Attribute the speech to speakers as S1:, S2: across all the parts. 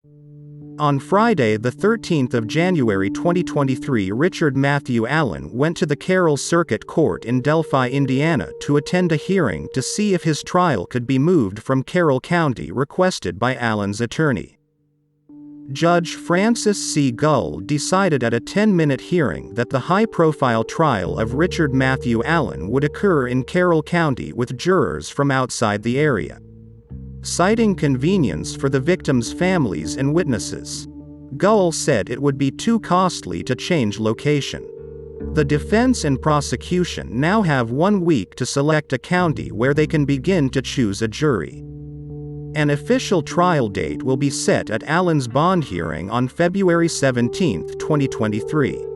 S1: On Friday, the 13th of January 2023, Richard Matthew Allen went to the Carroll Circuit Court in Delphi, Indiana, to attend a hearing to see if his trial could be moved from Carroll County, requested by Allen's attorney. Judge Francis C. Gull decided at a 10-minute hearing that the high-profile trial of Richard Matthew Allen would occur in Carroll County with jurors from outside the area, citing convenience for the victims' families and witnesses. Gull said it would be too costly to change location. The defense and prosecution now have 1 week to select a county where they can begin to choose a jury. An official trial date will be set at Allen's bond hearing on February 17, 2023.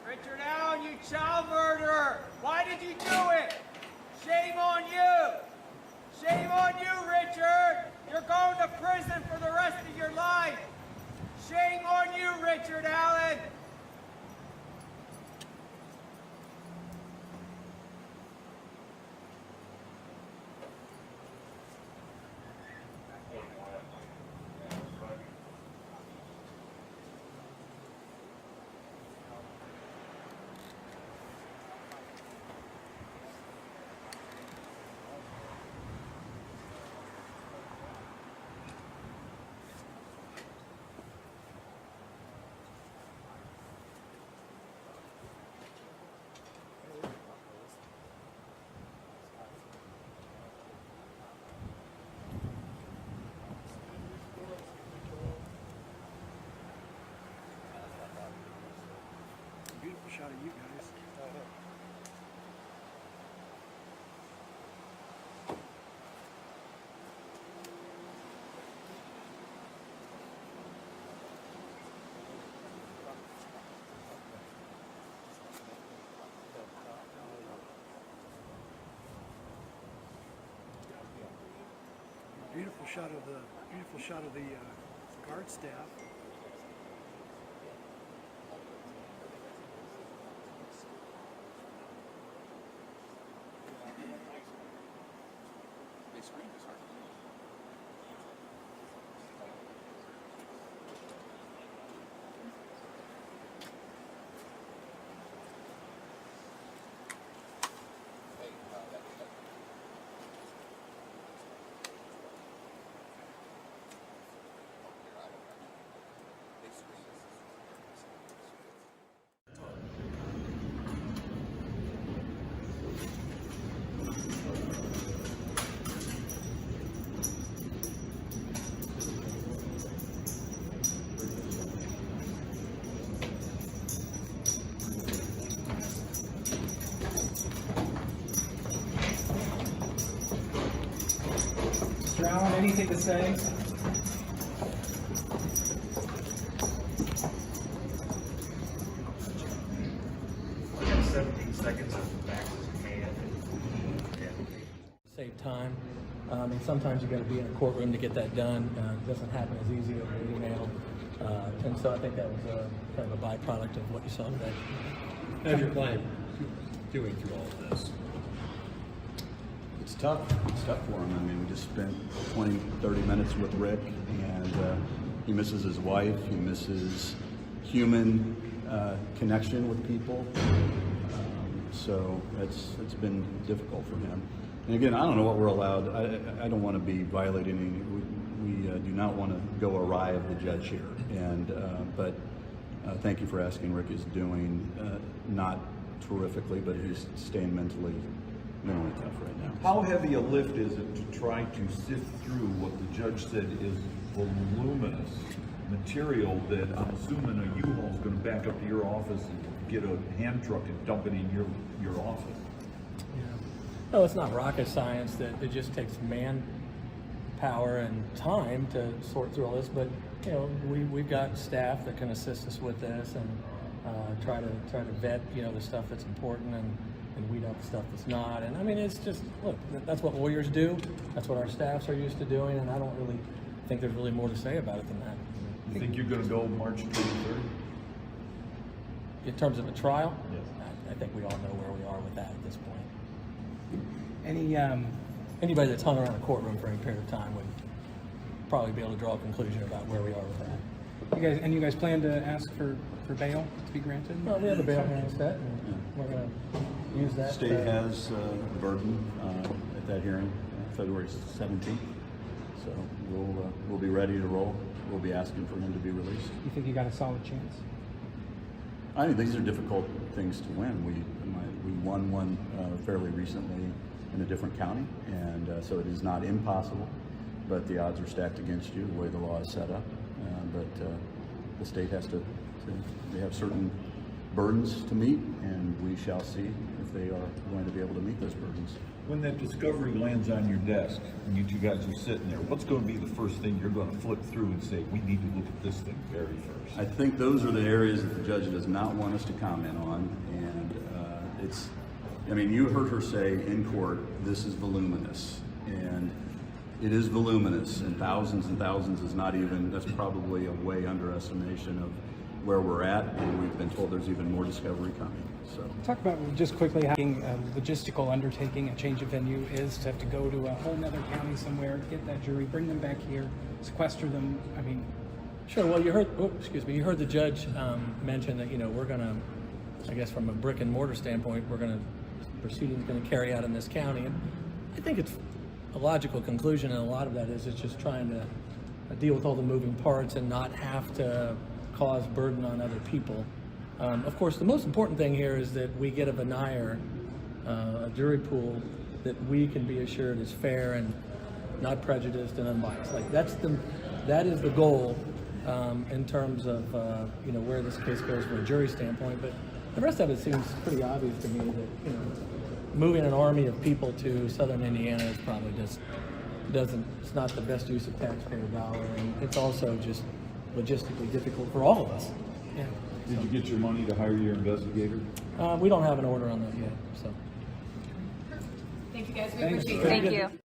S2: Richard Allen, you child murderer! Why did you do it? Shame on you! Shame on you, Richard! You're going to prison for the rest of your life! Shame on you, Richard Allen!
S3: Beautiful shot of you guys. Beautiful shot of the guard staff.
S4: Mr. Allen, anything to say?
S5: 17 seconds of the back of his hand.
S4: Save time. And sometimes you got to be in a courtroom to get that done. It doesn't happen as easy over email. And so I think that was kind of a byproduct of what you saw today.
S5: How's your client doing through all of this?
S6: It's tough. It's tough for him. I mean, we just spent 20, 30 minutes with Rick, and he misses his wife. He misses human connection with people. so it's been difficult for him. And again, I don't know what we're allowed. I don't want to be violating any. We do not want to go awry of the judge here. And but thank you for asking. Rick is doing not terrifically, but he's staying mentally tough right now.
S7: How heavy a lift is it to try to sift through what the judge said is voluminous material that I'm assuming a U-Haul is going to back up to your office and get a hand truck and dump it in your office?
S4: No, it's not rocket science. That it just takes manpower and time to sort through all this. But we've got staff that can assist us with this and try to vet the stuff that's important and weed out the stuff that's not. And I mean, it's just, look, that's what lawyers do. That's what our staffs are used to doing, and I don't really think there's really more to say about it than that.
S7: You think you're going to go March 23rd?
S4: In terms of a trial?
S7: Yes.
S4: I think we all know where we are with that at this point.
S8: Anybody
S4: that's hung around a courtroom for any period of time would probably be able to draw a conclusion about where we are with that.
S8: You guys plan to ask for bail to be granted?
S4: Well, we have a bail hearing set, and we're going to use that.
S6: The state has the burden at that hearing, February 17th. So we'll be ready to roll. We'll be asking for him to be released.
S8: You think you got a solid chance?
S6: I think these are difficult things to win. We won one fairly recently in a different county, and so it is not impossible, but the odds are stacked against you the way the law is set up. But the state has they have certain burdens to meet, and we shall see if they are going to be able to meet those burdens.
S7: When that discovery lands on your desk and you two guys are sitting there, what's going to be the first thing you're going to flip through and say, we need to look at this thing very first?
S6: I think those are the areas that the judge does not want us to comment on, and you heard her say in court, this is voluminous, and it is voluminous, and thousands is not even, that's probably a way underestimation of where we're at, and we've been told there's even more discovery coming. So
S8: Talk about just quickly how a logistical undertaking, a change of venue is to have to go to a whole nother county somewhere, get that jury, bring them back here, sequester them. I mean,
S4: sure. Well, you heard the judge mention that we're going to, I guess from a brick and mortar standpoint, proceedings going to carry out in this county, and I think it's a logical conclusion, and a lot of that is it's just trying to deal with all the moving parts and not have to cause burden on other people. Of course, the most important thing here is that we get a veneer, a jury pool that we can be assured is fair and not prejudiced and unbiased. Like that is the goal in terms of where this case goes from a jury standpoint. But the rest of it seems pretty obvious to me that moving an army of people to southern Indiana is probably just it's not the best use of taxpayer dollar, and it's also just logistically difficult for all of us.
S8: yeah.
S7: Did you get your money to hire your investigator?
S4: We don't have an order on that yet, so.
S9: Thank you guys. We
S8: Thanks.
S9: appreciate it.
S10: Thank you.